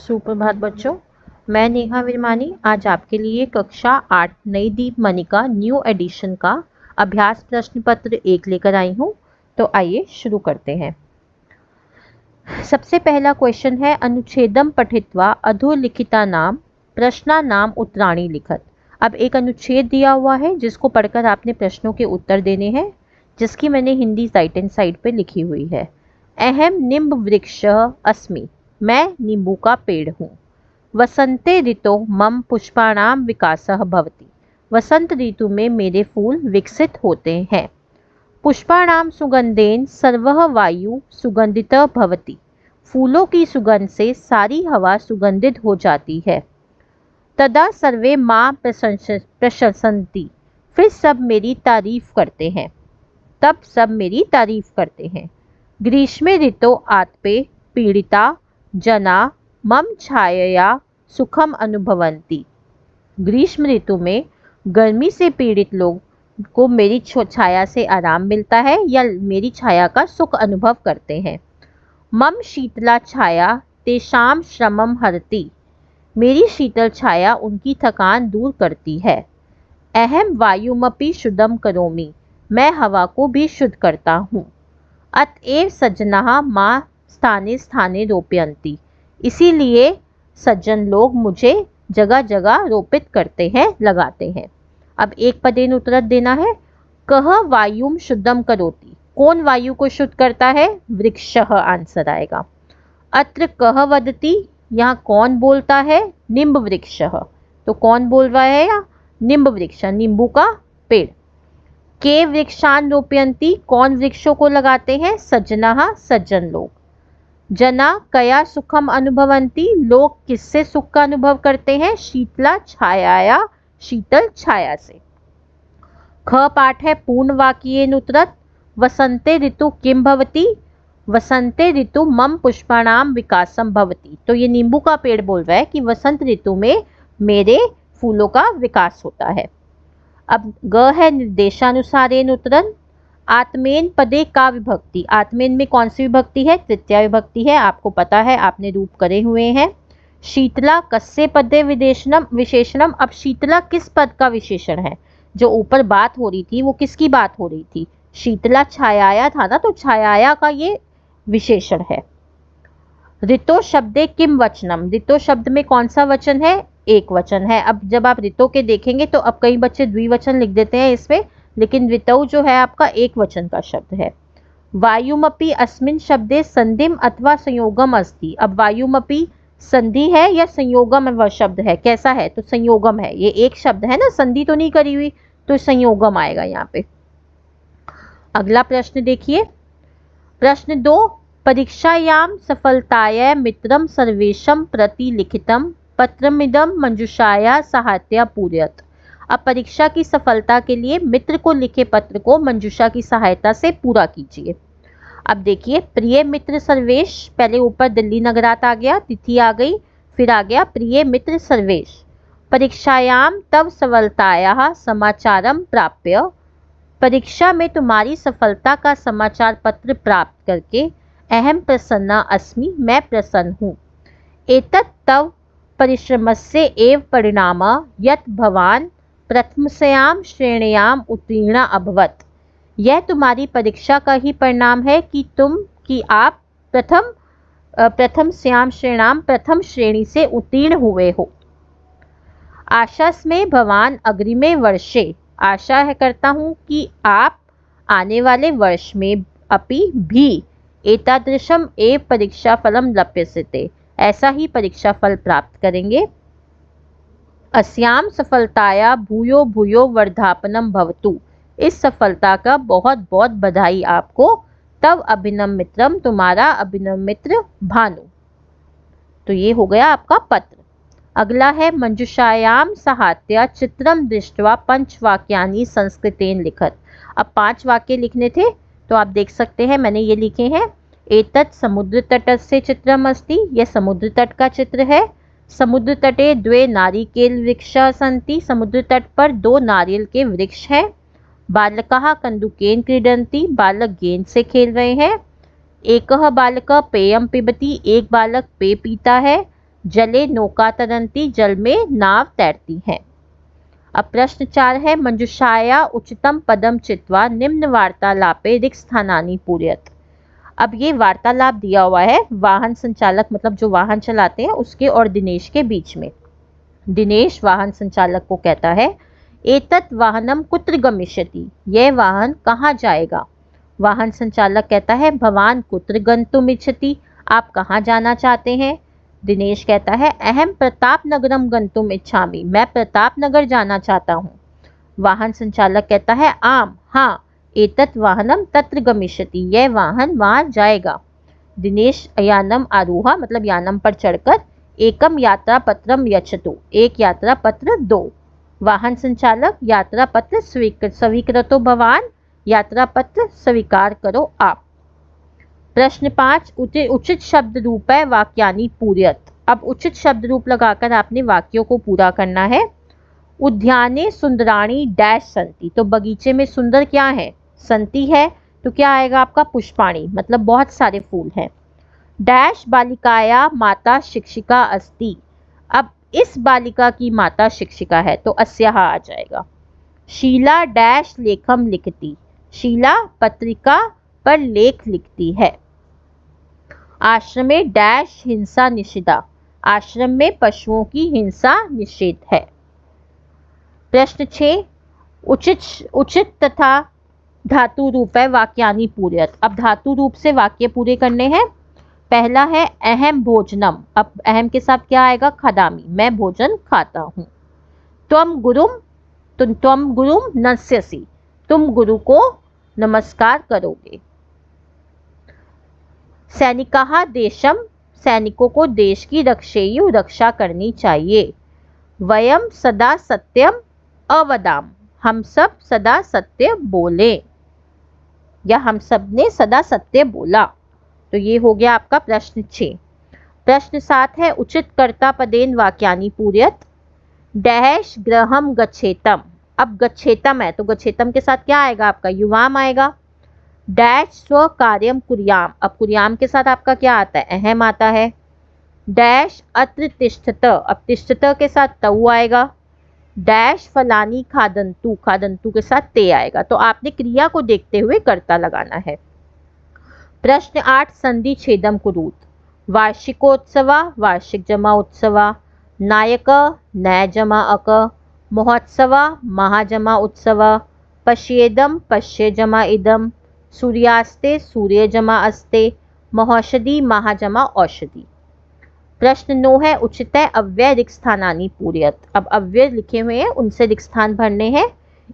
सुप्रभात बच्चों, मैं नेहा विरमानी आज आपके लिए कक्षा 8 नई दीप मणिका न्यू एडिशन का अभ्यास प्रश्न पत्र 1 लेकर आई हूँ। तो आइए शुरू करते हैं। सबसे पहला क्वेश्चन है अनुच्छेदम पठित्वा अधोलिखिता नाम प्रश्ना नाम उत्तराणी लिखत। अब एक अनुच्छेद दिया हुआ है जिसको पढ़कर आपने प्रश्नों के उत्तर देने हैं, जिसकी मैंने हिंदी राइट हैंड साइड पे लिखी हुई है। अहम निम्ब वृक्ष अस्मि, मैं नींबू का पेड़ हूँ। वसंते ऋतो मम पुष्पाणाम विकासः भवति, वसंत ऋतु में मेरे फूल विकसित होते हैं। पुष्पाणाम सुगंधेन सर्वः वायु सुगंधितः भवति, फूलों की सुगंध से सारी हवा सुगंधित हो जाती है। तदा सर्वे मां प्रशंसन्ति, फिर सब मेरी तारीफ करते हैं, तब सब मेरी तारीफ करते हैं। ग्रीष्मे ऋतो आतपे पीड़िता जना मम छायया सुखम अनुभवन्ति, ग्रीष्म ऋतु में गर्मी से पीड़ित लोग को मेरी छाया से आराम मिलता है या मेरी छाया का सुख अनुभव करते हैं। मम शीतला छाया तेषाम श्रमम हरति, मेरी शीतल छाया उनकी थकान दूर करती है। अहम वायुमपि शुद्धम करोमि, मैं हवा को भी शुद्ध करता हूँ। अतएव सज्जनाः मां स्थाने स्थाने रोपयन्ति, इसीलिए सज्जन लोग मुझे जगह जगह रोपित करते हैं, लगाते हैं। अब एक पदेन उत्तर देना है। कह वायुम शुद्धम करोति, कौन वायु को शुद्ध करता है? वृक्षः आंसर आएगा। अत्र कह वदति, यहाँ कौन बोलता है? निम्ब वृक्षः, तो कौन बोल रहा है? या निम्ब वृक्ष, नींबू का पेड़। के वृक्षान रोपयन्ति, कौन वृक्षों को लगाते हैं? सज्जनाः, सज्जन लोग। जना कया सुखम अनुभवन्ति, लोग किससे सुख का अनुभव करते हैं? शीतला छायाया, शीतल छाया से। ख पाठ है पूर्ण वाक्येन उत्तरत। वसंते ऋतु किम भवति, वसंते ऋतु मम पुष्पाणाम विकासम भवति, तो ये नींबू का पेड़ बोल रहा है कि वसंत ऋतु में मेरे फूलों का विकास होता है। अब ग है निर्देशानुसारेण उत्तरन। आत्मेन पदे का विभक्ति, आत्मेन में कौन सी विभक्ति है? तृतीया विभक्ति है, आपको पता है, आपने रूप करे हुए हैं। शीतला कस्य पदे विशेषणम, अब शीतला किस पद का विशेषण है? जो ऊपर बात हो रही थी वो किसकी बात हो रही थी? शीतला छायाया था ना, तो छायाया का ये विशेषण है। ऋतो शब्दे किम वचनम, ऋतो शब्द में कौन सा वचन है? एक वचन है। अब जब आप ऋतो के देखेंगे तो अब कई बच्चे द्विवचन लिख देते हैं इसमें, लेकिन ऋतौ जो है आपका एक वचन का शब्द है। वायुमपि अस्मिन् शब्दे संधिम अथवा संयोगम अस्ति, अब वायुमपि संधि है या संयोगम वह शब्द है? कैसा है? तो संयोगम है, ये एक शब्द है ना, संधि तो नहीं करी हुई, तो संयोगम आएगा यहाँ पे। अगला प्रश्न देखिए, प्रश्न 2। परीक्षायाम सफलताय मित्रम सर्वेशम प्रति लिखितम पत्रमिदम मंजुषाया सहायतया पूरयत, अब परीक्षा की सफलता के लिए मित्र को लिखे पत्र को मंजुषा की सहायता से पूरा कीजिए। अब देखिए, प्रिय मित्र सर्वेश, पहले ऊपर दिल्ली नगरात आ गया, तिथि आ गई, फिर आ गया प्रिय मित्र सर्वेश। परीक्षायाम तव सफलतायाः समाचारम प्राप्य, परीक्षा में तुम्हारी सफलता का समाचार पत्र प्राप्त करके अहम प्रसन्ना अस्मि, मैं प्रसन्न हूँ। एतत् तव परिश्रमस्य एव परिणामः यत् भवान् प्रथमस्यां श्रेण्याम उत्तीर्ण अभवत, यह तुम्हारी परीक्षा का ही परिणाम है कि आप प्रथम श्रेणाम प्रथम श्रेणी से उत्तीर्ण हुए हो। आशास्मे भवान अग्रिमे वर्षे, आशा है करता हूँ कि आप आने वाले वर्ष में अपि भी एतादृशम एव परीक्षा फलम लप्स्यते, ऐसा ही परीक्षा फल प्राप्त करेंगे। अस्याम सफलताया भूयो भूयो वर्धापनम भवतु, इस सफलता का बहुत बहुत बधाई आपको। तब अभिनव मित्रम, तुम्हारा अभिनव मित्र भानु। तो ये हो गया आपका पत्र। अगला है मंजुषायाम सहायतया चित्रम दृष्ट्वा पंचवाक्यानि संस्कृतेन लिखत, अब 5 वाक्य लिखने थे, तो आप देख सकते हैं मैंने ये लिखे हैं। एतत् समुद्र तटस्य चित्रम अस्ति, यह समुद्र तट का चित्र है। समुद्र तटे द्वे नारिकेल वृक्षाः सन्ति, समुद्र तट पर 2 नारियल के वृक्ष हैं। बालकाः कन्दुकेन क्रीडन्ति, बालक गेंद से खेल रहे हैं। एकः बालकः पेयं पिबति, एक बालक पेय पीता है। जले नौका तरंती, जल में नाव तैरती है। अब प्रश्न 4 है, मंजुषाया उच्चतम पदम चित्वा निम्न वार्तालापे रिक्स्थानानि पूरयत। अब ये वार्तालाप दिया हुआ है वाहन संचालक, मतलब जो वाहन चलाते हैं उसके और दिनेश के बीच में। दिनेश वाहन संचालक को कहता है, एतत् वाहनम कुत्र गमिष्यति, यह वाहन कहाँ जाएगा। वाहन संचालक कहता है, भवान कुत्र गन्तुमिच्छति, आप कहाँ जाना चाहते हैं। दिनेश कहता है, अहम प्रताप नगरम गंतुम इच्छामि, मैं प्रताप नगर जाना चाहता हूँ। वाहन संचालक कहता है, आम, हाँ, एतत् वाहनम तत्र गमिष्यति, यह वाहन वहां जाएगा। दिनेश यानम आरूहा, मतलब यानम पर चढ़कर एकम यात्रा पत्रम यच्छतु, एक यात्रा पत्र दो। वाहन संचालक, यात्रा पत्र स्वीकृतो भवान, यात्रा पत्र स्वीकार करो आप। प्रश्न 5, उचित शब्द रूप है वाक्यानि पूरयत। अब उचित शब्द रूप लगाकर आपने वाक्यों को पूरा करना है। उद्याने सुंदराणी डैश संति, तो बगीचे में सुंदर क्या है, संति है, तो क्या आएगा आपका पुष्पाणी, मतलब बहुत सारे फूल हैं। डैश बालिकाया माता शिक्षिका अस्ति, अब इस बालिका की माता शिक्षिका है तो अस्याहा आ जाएगा। शीला डैश लेखम लिखती, शीला पत्रिका पर लेख लिखती है। आश्रमे डैश हिंसा निषिद्धा, आश्रम में पशुओं की हिंसा निषेध है। प्रश्न 6, उचित तथा धातु रूप है वाक्यानि पूरयत। अब धातु रूप से वाक्य पूरे करने हैं। पहला है अहम भोजनम, अब अहम के साथ क्या आएगा, खादामी, मैं भोजन खाता हूँ। त्वम गुरुम नस्यसि, तुम गुरु को नमस्कार करोगे। सैनिकाः देशम, सैनिकों को देश की रक्षा करनी चाहिए। वयम सदा सत्यम अवदाम, हम सब सदा सत्य बोले, या हम सब ने सदा सत्य बोला। तो ये हो गया आपका प्रश्न 6। प्रश्न 7 है, उचित कर्ता पदेन वाक्यानि पूरयत। डैश गृहम गच्छेतम, अब गच्छेतम है तो गच्छेतम के साथ क्या आएगा आपका, युवाम आएगा। डैश स्व कार्यम कुर्याम, अब कुर्याम के साथ आपका क्या आता है, अहम आता है। डैश अत्र तिष्ठत, अब तिष्ठत के साथ तऊ आएगा। डैश फलानी खादंतु, खादंतु के साथ ते आएगा। तो आपने क्रिया को देखते हुए कर्ता लगाना है। प्रश्न 8, संधि छेदम कुरुत। वार्षिकोत्सवा, वार्षिक जमा उत्सवा। नायक, नय जमा अक। महोत्सवा, महाजमा उत्सवा। पश्येदम, पश्य जमा इदम। सूर्यास्ते, सूर्य जमा अस्ते। महौषधि, महाजमा औषधि। प्रश्न 9 है, उचित है अव्यय रिक्स्थानानि पूरयत। अब अव्यय लिखे हुए हैं उनसे रिक्स्थान भरने हैं।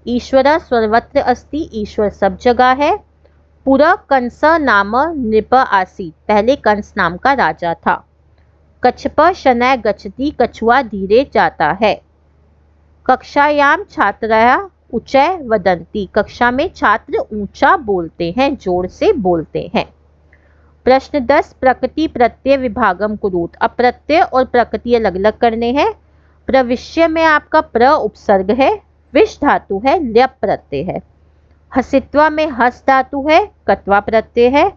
ईश्वर सर्वत्र अस्ति, ईश्वर सब जगह है। पुरा कंस नाम नृप आसीत, पहले कंस नाम का राजा था। कच्छप शनैः गच्छति, कछुआ धीरे जाता है। कक्षायाम छात्राः ऊंचै वदन्ति, कक्षा में छात्र ऊंचा बोलते हैं, जोर से बोलते हैं। प्रश्न 10, प्रकृति प्रत्यय विभागम कुरुत। अब प्रत्यय और प्रकृति अलग अलग करने हैं। प्रविश्य में आपका प्र उपसर्ग है, विष धातु है, ल्यप प्रत्यय है। हसित्वा में हस धातु है, कत्वा प्रत्यय है।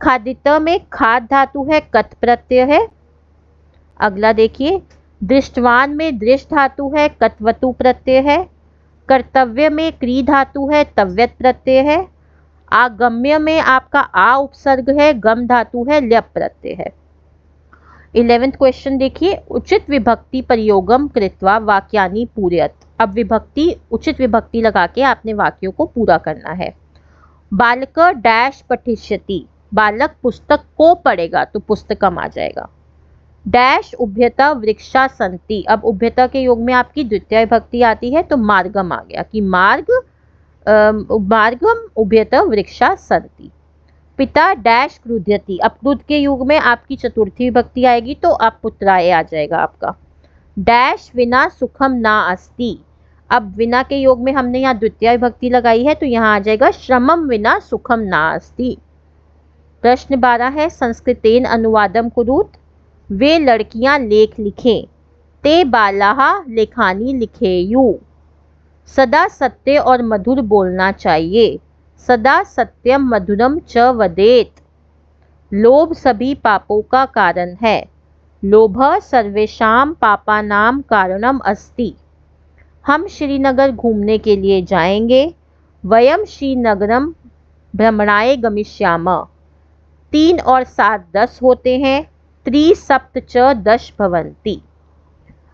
खादित में खाद धातु है, कत प्रत्यय है। अगला देखिए, दृष्टवान में दृष्ट धातु है, कत्वतु प्रत्यय है। कर्तव्य में क्री धातु है, तव्यत प्रत्यय है। आगम्य में आपका आ उपसर्ग है, गम धातु है, ल्यप प्रत्यय है। 11th क्वेश्चन देखिए, उचित विभक्ति प्रयोगम कृत्वा वाक्यानि पूरयत। अब विभक्ति, उचित विभक्ति लगा के आपने वाक्यों को पूरा करना है। बालक डैश पठिष्यति, बालक पुस्तक को पढ़ेगा तो पुस्तकम आ जाएगा। डैश उभयता वृक्षा संति, अब उभयता के योग में आपकी द्वितीय विभक्ति आती है तो मार्गम आ गया कि मार्गम उभयता वृक्षा संति। पिता डैश क्रुध्यति, अब क्रुद्ध के युग में आपकी चतुर्थी विभक्ति आएगी तो अब पुत्राय आ जाएगा आपका। डैश विना सुखम ना अस्ति, अब विना के योग में हमने यहाँ द्वितीय विभक्ति लगाई है तो यहाँ आ जाएगा श्रमम विना सुखम ना अस्ति। प्रश्न 12 है, संस्कृतेन अनुवादम कुरुत। वे लड़कियां लेख लिखें। ते बालाः लेखानि लिखेयु। सदा सत्य और मधुर बोलना चाहिए। सदा सत्यम मधुरम च वदेत। लोभ सभी पापों का कारण है। लोभः सर्वेषां पापानां कारणम् अस्ति। हम श्रीनगर घूमने के लिए जाएंगे। वयं श्रीनगरं भ्रमणाय गमिष्यामः। 3 और 7 10 होते हैं। 3 सप्त च 10 भवन्ति।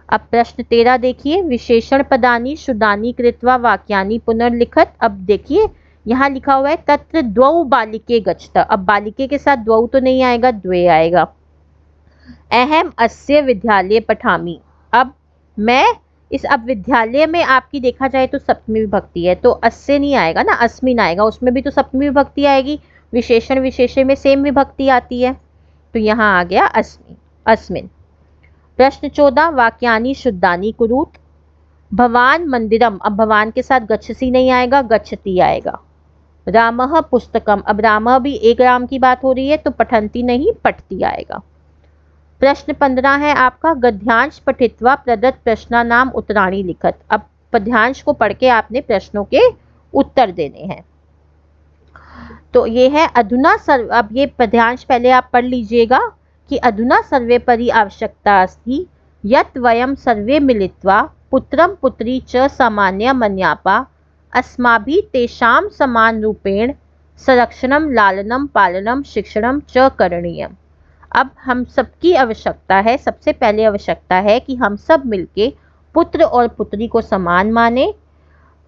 अब प्रश्न 13 देखिए, विशेषण पदानि शुदानि कृत्वा वाक्यानि पुनर्लिखत। अब देखिए यहाँ लिखा हुआ है तत्र द्वौ बालिके गच्छत। अब बालिके के साथ द्वौ तो नहीं आएगा, द्वे आएगा। अहम अस्य विद्यालये पठामि। अब मैं अब विद्यालय में आपकी देखा जाए तो सप्तमी विभक्ति है, तो अस्य नहीं आएगा ना, अस्मिन आएगा। उसमें भी तो सप्तमी विभक्ति आएगी, विशेषण विशेषण में सेम विभक्ति आती है, तो यहाँ आ गया अस्मिन अस्मिन। प्रश्न 14 वाक्यानि शुद्धानि कुरुत। भवान मंदिरम। अब भवान के साथ गच्छसि नहीं आएगा, गच्छति आएगा। रामः पुस्तकम। अब रामः भी एक राम की बात हो रही है, तो पठन्ति नहीं पठती आएगा। प्रश्न 15 है आपका गद्यांश पठित्वा प्रदत्त प्रश्नानाम उत्तराणि लिखत। अब पद्यांश को पढ़ के आपने प्रश्नों के उत्तर देने हैं। तो ये है अधुना अब ये पद्यांश पहले आप पढ़ लीजिएगा कि अधुना सर्वे परि आवश्यकता अस्ति यत् वयं सर्वे मिलित्वा पुत्रं पुत्री च सामान्य मन्यापा अस्माभिः तेषां समान रूपेण संरक्षणं लालनं पालनं शिक्षणं च करणीयम्। अब हम सबकी आवश्यकता है, सबसे पहले आवश्यकता है कि हम सब मिलके पुत्र और पुत्री को समान माने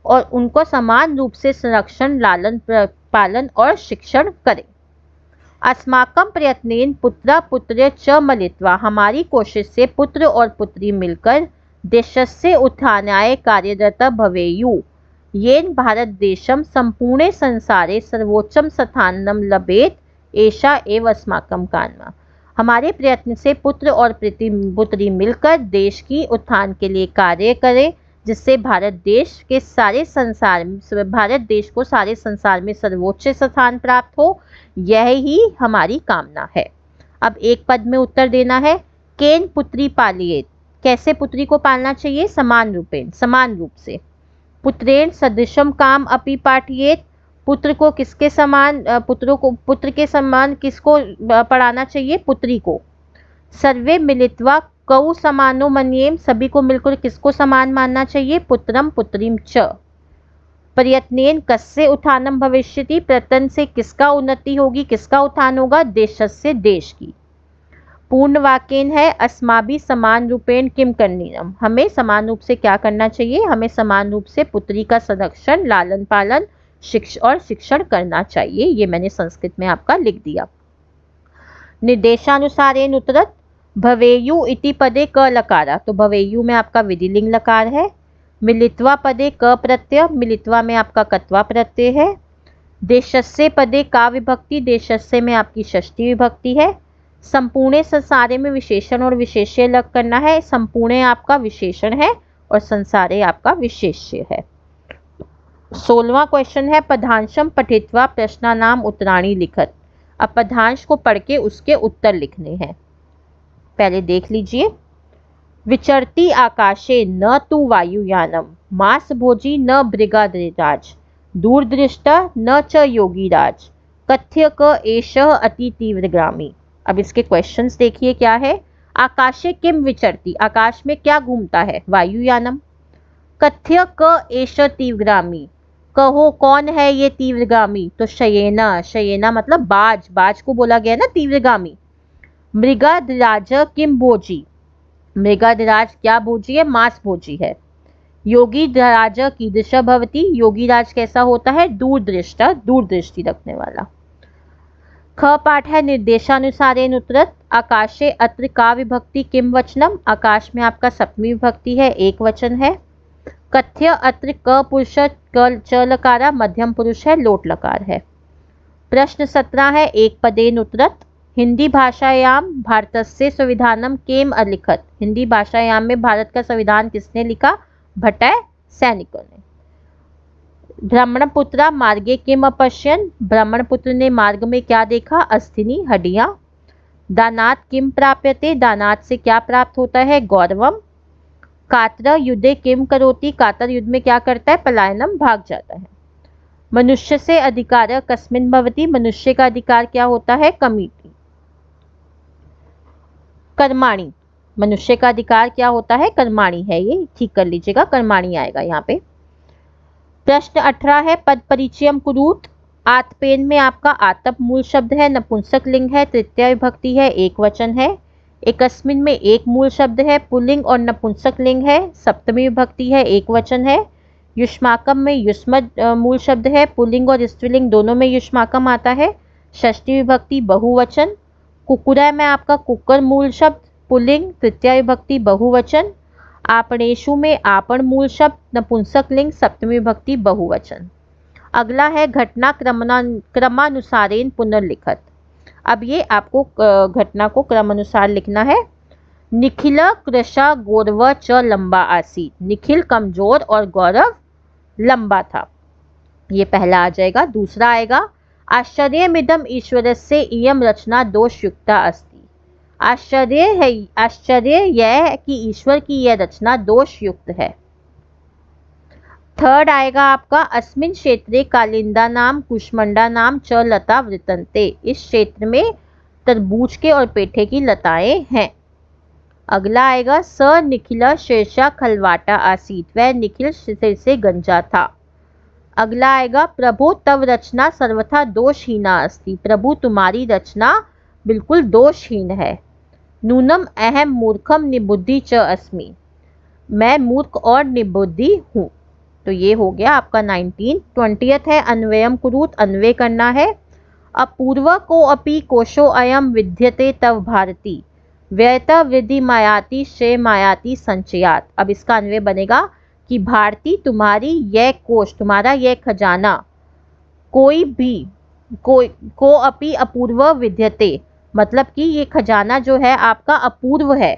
और उनको समान रूप से संरक्षण लालन पालन और शिक्षण करें। अस्माकं प्रयत्नेन पुत्रा पुत्र्य च मिलित्वा। हमारी कोशिश से पुत्र और पुत्री मिलकर देशस्य उत्थानाय कार्यरता भवेयुः येन भारत देशम संपूर्णे संसारे सर्वोच्चम स्थानं लभेत एषा एव अस्माकं कामना। हमारे प्रयत्न से पुत्र और पुत्री मिलकर देश की उत्थान के लिए कार्य करें, जिससे भारत देश को सारे संसार में सर्वोच्च स्थान प्राप्त हो। यह ही हमारी कामना है। अब एक पद में उत्तर देना है। केन पुत्री पालियेत। कैसे पुत्री को पालना चाहिए? समान रूपेण, समान रूप से। पुत्रेण सदृशम काम अपि पाठयेत। पुत्र को किसके समान, पुत्र के समान किसको पढ़ाना चाहिए? पुत्री को। सर्वे मिलित्वा कौ समानो मन्येम। सभी को मिलकर किसको समान मानना चाहिए? पुत्रम पुत्रीम च। प्रयत्नेन कस्य उत्थानम भविष्यति। प्रयत्न से किसका उन्नति होगी, किसका उत्थान होगा? देशस्य, देश की। पूर्ण वाक्यन है अस्माभि समान रूपेण किम करणीयम। हमें समान रूप से क्या करना चाहिए? हमें समान रूप से पुत्री का संरक्षण लालन पालन शिक्षण करना चाहिए। ये मैंने संस्कृत में आपका लिख दिया। निर्देशानुसारेण उत्तरत भवेयु इति पदे क लकारा। तो भवेयु में आपका विधिलिंग लकार है। मिलित्वा पदे क प्रत्यय। मिलित्वा में आपका कत्वा प्रत्यय है। देशस्य पदे का विभक्ति। देशस्य में आपकी षष्ठी विभक्ति है। संपूर्ण संसारे में विशेषण और विशेष्य लग करना है। संपूर्ण आपका विशेषण है और संसारे आपका विशेष्य है। 16वां क्वेश्चन है पदांशम पठित्वा प्रश्नानाम उत्तराणि लिखत। अब पदांश को पढ़ के उसके उत्तर लिखने हैं। पहले देख लीजिए। विचरती आकाशे न तु वायुयानम मास भोजी न भृगाद्रिराज दूरदृष्टा न च योगीराज कथ्य क एषः अति तीव्रगामी। अब इसके क्वेश्चंस देखिए क्या है। आकाशे किम विचरती। आकाश में क्या घूमता है? वायुयानम। कथ्य क एषः तीव्रगामी। कहो कौन है ये तीव्रगामी? तो शयेना। शयेना मतलब बाज। बाज को बोला गया ना तीव्रगामी। मृगाधिराज किम भोजी। मृगाधिराज क्या भोजी है? मांस भोजी है। योगी राज कीदृश भवति। योगी राज कैसा होता है? दूरदृष्टा, दूरदृष्टि रखने वाला। ख पाठ है निर्देशानुसारेण उत्तरत। आकाशे अत्र का विभक्ति किम वचनम। आकाश में आपका सप्तमी विभक्ति है, एक वचन है। कथ्य अत्र क पुरुष च लकारा मध्यम पुरुष है, लोट लकार है। प्रश्न 17 है एक पदेन उत्तरत। हिंदी भाषायाम भारतस्य संविधानम केम अलिखत। हिंदी भाषायाम में भारत का संविधान किसने लिखा? भट्टय सैनिकों ने। ब्राह्मणपुत्रा मार्गे किम अपश्यन। ब्राह्मणपुत्र ने मार्ग में क्या देखा? अस्थिनी, हड्डियां। दानात किम प्राप्यते। दानात से क्या प्राप्त होता है? गौरवम। कातर युद्धे किम करोति। कातर युद्ध में क्या करता है? पलायनम, भाग जाता है। मनुष्य से अधिकार कस्मिन भवति। मनुष्य का अधिकार क्या होता है? कमिति। कर्माणी, मनुष्य का अधिकार क्या होता है? कर्माणी है, ये ठीक कर लीजिएगा, कर्माणी आएगा यहाँ पे। प्रश्न 18 है पद परिचयम कुरूत। आतपेन में आपका आतप मूल शब्द है, नपुंसक लिंग है, तृतीय विभक्ति है, एक वचन है। एकस्मिन में एक मूल शब्द है, पुल्लिंग और नपुंसक लिंग है, सप्तमी विभक्ति है, एक वचन है। युष्माकम में युष्मद मूल शब्द है, पुल्लिंग और स्त्रीलिंग दोनों में युष्माकम आता है, षष्ठी विभक्ति बहुवचन। कुकुरा में आपका कुकर मूल शब्द, पुल्लिंग, तृतीय विभक्ति बहुवचन। आपणेशु में आपण मूल शब्द, नपुंसक लिंग, सप्तमी विभक्ति बहुवचन। अगला है घटना क्रमानुसारेण पुनर्लिखत। अब ये आपको घटना को क्रमानुसार लिखना है। निखिल कृशा गौरव च लंबा आसीत। निखिल कमजोर और गौरव लंबा था, ये पहला आ जाएगा। दूसरा आएगा आश्चर्यमिदम ईश्वरस्य इयं रचना दोषयुक्ता अस्ति। आश्चर्य यह है कि ईश्वर की यह रचना दोषयुक्त है। थर्ड आएगा आपका अस्मिन क्षेत्रे कालिंदा नाम कुष्मंडा नाम च लता वृतंते। इस क्षेत्र में तरबूज के और पेठे की लताएं हैं। अगला आएगा स निखिल शीर्षा खलवाटा आसीत। वह निखिल सिर से गंजा था। अगला आएगा प्रभु तव रचना सर्वथा दोषहीना अस्ति। प्रभु तुम्हारी रचना बिल्कुल दोषहीन है। नूनम अहम मूर्खम निबुद्धि च अस्मि। मैं मूर्ख और निबुद्धि हूँ। तो ये हो गया आपका 19। 20th है अन्वयम कुरूत। अन्वय करना है। अपूर्व को अपि कोशो अयम विद्यते तव भारती व्ययत विधि मायाति श्रेय मायाति संचयात। अब इसका अन्वय बनेगा कि भारती तुम्हारी यह कोश, तुम्हारा यह खजाना कोई भी को अपि अपूर्व विद्यते, मतलब कि ये खजाना जो है आपका अपूर्व है।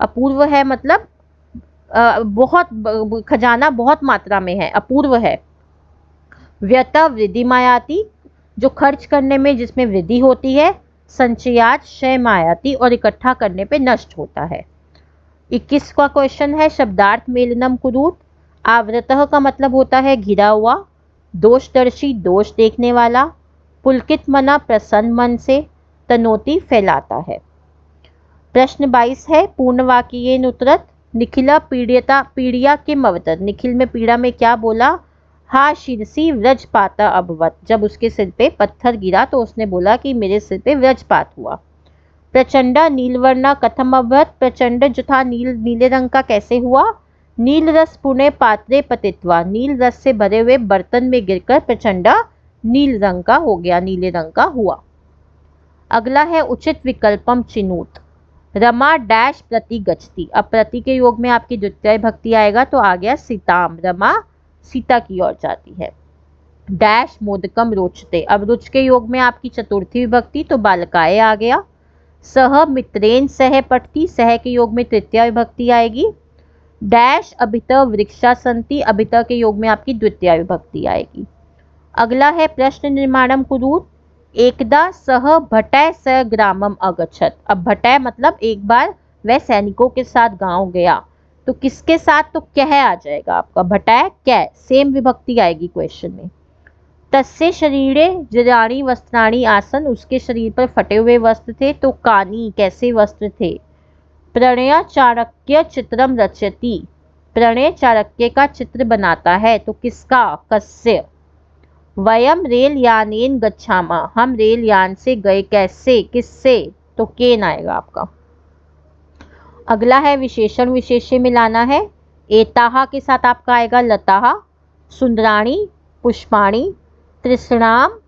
अपूर्व है मतलब बहुत खजाना बहुत मात्रा में है, अपूर्व है। व्यत वृद्धि मायाति, जो खर्च करने में जिसमें वृद्धि होती है। संचयात क्षय मायाति, और इकट्ठा करने पे नष्ट होता है। 21 का क्वेश्चन है शब्दार्थ मेलनम कुरूत। आवृतः का मतलब होता है घिरा हुआ। दोषदर्शी दोष देखने वाला। पुलकित मना प्रसन्न मन से। तनोती फैलाता है। प्रश्न 22 है पूर्ण वाक्येन उत्तरत। निखिला पीड़िया किम अवतत। निखिल में पीड़ा में क्या बोला? हा शिरसी व्रजपाता अभवत। जब उसके सिर पे पत्थर गिरा तो उसने बोला कि मेरे सिर पे व्रजपात हुआ। प्रचंडा नीलवर्णा कथम अभवत। प्रचंड जो था नीले रंग का कैसे हुआ? नील रस पुणे पात्रे पतित्वा। नील रस से भरे हुए बर्तन में गिरकर प्रचंडा नील रंग का हो गया, नीले रंग का हुआ। अगला है उचित विकल्पम चिनूत। रमा डैश प्रति गच्छति। अब प्रति के योग में आपकी द्वितीय भक्ति आएगा तो आ गया सीताम। रमा सीता की ओर जाती है। डैश मोदकम रोचते। अब रुच के योग में आपकी चतुर्थी विभक्ति तो बालकाए आ गया। सह मित्रेन सह पठती। सह के योग में तृतीय विभक्ति आएगी। डैश अभित वृक्षा संति। अभित के योग में आपकी द्वितीय विभक्ति आएगी। अगला है प्रश्न निर्माणम कुरूत। एकदा सह भटय स ग्रामम अगच्छत। अब भटय मतलब एक बार वह सैनिकों के साथ गांव गया, तो किसके साथ? तो कह आ जाएगा आपका। भटय कै, सेम विभक्ति आएगी क्वेश्चन में। तस्य शरीरे जराणी वस्त्राणी आसन। उसके शरीर पर फटे हुए वस्त्र थे, तो कानी कैसे वस्त्र थे। प्रणय चाणक्य चित्रम रचयति। प्रणय चाणक्य का चित्र बनाता है, तो किसका? कस्य। वयम रेल यानेन गच्छामा। हम रेल यान से गए, कैसे, किससे? तो केन आएगा आपका। अगला है विशेषण विशेष्य मिलाना है। एताहा के साथ आपका आएगा लताहा, सुंदराणी, पुष्पाणी, तृष्णाम,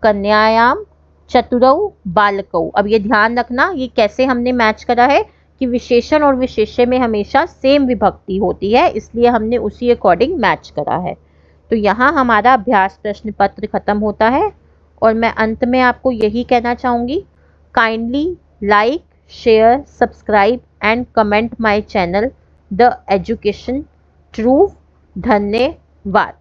कन्यायाम, चतुरौ, बालकौ। अब ये ध्यान रखना ये कैसे हमने मैच करा है कि विशेषण और विशेष्य में हमेशा सेम विभक्ति होती है, इसलिए हमने उसी अकॉर्डिंग मैच करा है। तो यहाँ हमारा अभ्यास प्रश्न पत्र खत्म होता है और मैं अंत में आपको यही कहना चाहूँगी, kindly like, share, subscribe and comment my channel the education truth. धन्यवाद।